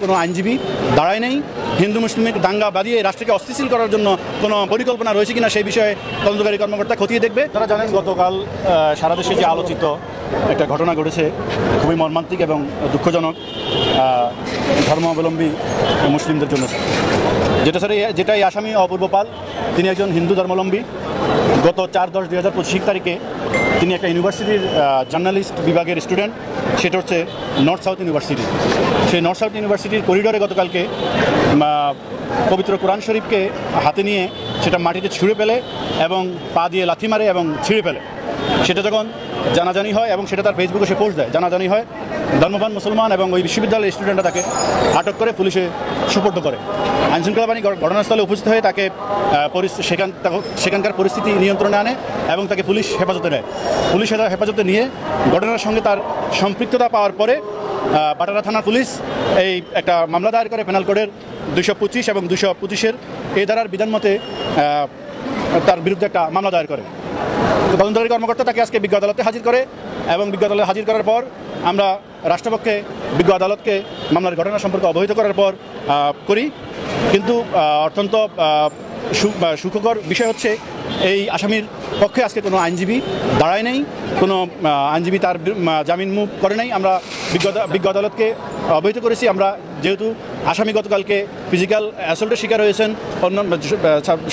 কোনো আইনজীবী দাঁড়ায় নেই। হিন্দু মুসলিমের দাঙ্গা বাঁধিয়ে রাষ্ট্রকে অস্থিতিশীল করার জন্য কোনো পরিকল্পনা রয়েছে কিনা সেই বিষয়ে তদন্তকারী কর্মকর্তা খতিয়ে দেখবে। তারা জানেন গতকাল সারা দেশে যে আলোচিত একটা ঘটনা ঘটেছে, খুবই মর্মান্তিক এবং দুঃখজনক ধর্মাবলম্বী মুসলিমদের জন্য, যেটা এই আসামি অপূর্ব পাল। তিনি একজন হিন্দু ধর্মাবলম্বী। গত 4/10/2025 তারিখে তিনি একটা ইউনিভার্সিটির জার্নালিস্ট বিভাগের স্টুডেন্ট, সেটা হচ্ছে নর্থ সাউথ ইউনিভার্সিটি। সেই নর্থ সাউথ ইউনিভার্সিটির করিডোরে গতকালকে পবিত্র কোরআন শরীফকে হাতে নিয়ে সেটা মাটিতে ছুঁড়ে ফেলে এবং পা দিয়ে লাথি মারে এবং ছিঁড়ে ফেলে। সেটা যখন জানাজানি হয় এবং সেটা তার ফেসবুকে সে পোস্ট দেয়, জানাজানি হয়, ধর্মপ্রাণ মুসলমান এবং ওই বিশ্ববিদ্যালয়ের স্টুডেন্টরা তাকে আটক করে পুলিশে সুপর্দ করে। আইনশৃঙ্খলা বাহিনী ঘটনাস্থলে উপস্থিত হয়ে তাকে সেখানকার পরিস্থিতি নিয়ন্ত্রণে আনে এবং তাকে পুলিশ হেফাজতে নেয়। পুলিশ হেফাজতে নিয়ে ঘটনার সঙ্গে তার সম্পৃক্ততা পাওয়ার পরে বাটারা থানার পুলিশ এই একটা মামলা দায়ের করে পেনাল কোডের 225 এবং 225-এর এই ধারার বিধান মতে তার বিরুদ্ধে একটা মামলা দায়ের করে। তদন্তকারী কর্মকর্তা তাকে আজকে বিজ্ঞ আদালতে হাজির করে এবং বিজ্ঞ আদালতে হাজির করার পর আমরা রাষ্ট্রপক্ষে বিজ্ঞ আদালতকে মামলার ঘটনা সম্পর্কে অবহিত করার পর করি। কিন্তু অত্যন্ত সুখকর বিষয় হচ্ছে এই আসামির পক্ষে আজকে কোনো আইনজীবী দাঁড়ায় নেই, কোনো আইনজীবী তার জামিন মুভ করে নাই। আমরা বিজ্ঞ আদালতকে অবহিত করেছি। আমরা যেহেতু আসামি গতকালকে ফিজিক্যাল অ্যাসল্টের শিকার হয়েছেন অন্য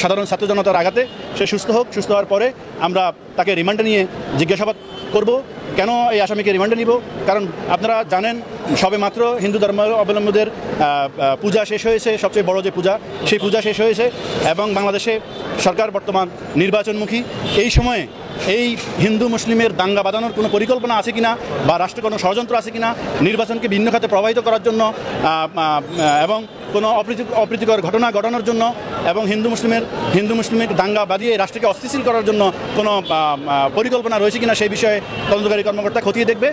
সাধারণ ছাত্র জনতার আঘাতে, সে সুস্থ হোক, সুস্থ হওয়ার পরে আমরা তাকে রিমান্ডে নিয়ে জিজ্ঞাসাবাদ করব। কেন এই আসামিকে রিমান্ডে নিব? কারণ আপনারা জানেন সবে মাত্র হিন্দু ধর্মাবলম্বীদের পূজা শেষ হয়েছে, সবচেয়ে বড় যে পূজা, সেই পূজা শেষ হয়েছে এবং বাংলাদেশে সরকার বর্তমান নির্বাচনমুখী। এই সময়ে এই হিন্দু মুসলিমের দাঙ্গা বাঁধানোর কোনো পরিকল্পনা আছে কিনা বা রাষ্ট্রের কোনো ষড়যন্ত্র আছে কিনা নির্বাচনকে ভিন্ন খাতে প্রভাবিত করার জন্য এবং কোনো অপ্রীতিকর ঘটনা ঘটানোর জন্য এবং হিন্দু মুসলিমের দাঙ্গা বাঁধিয়ে রাষ্ট্রকে অস্থিতিশীল করার জন্য কোনো পরিকল্পনা রয়েছে কিনা সেই বিষয়ে তদন্তকারী কর্মকর্তা খতিয়ে দেখবে।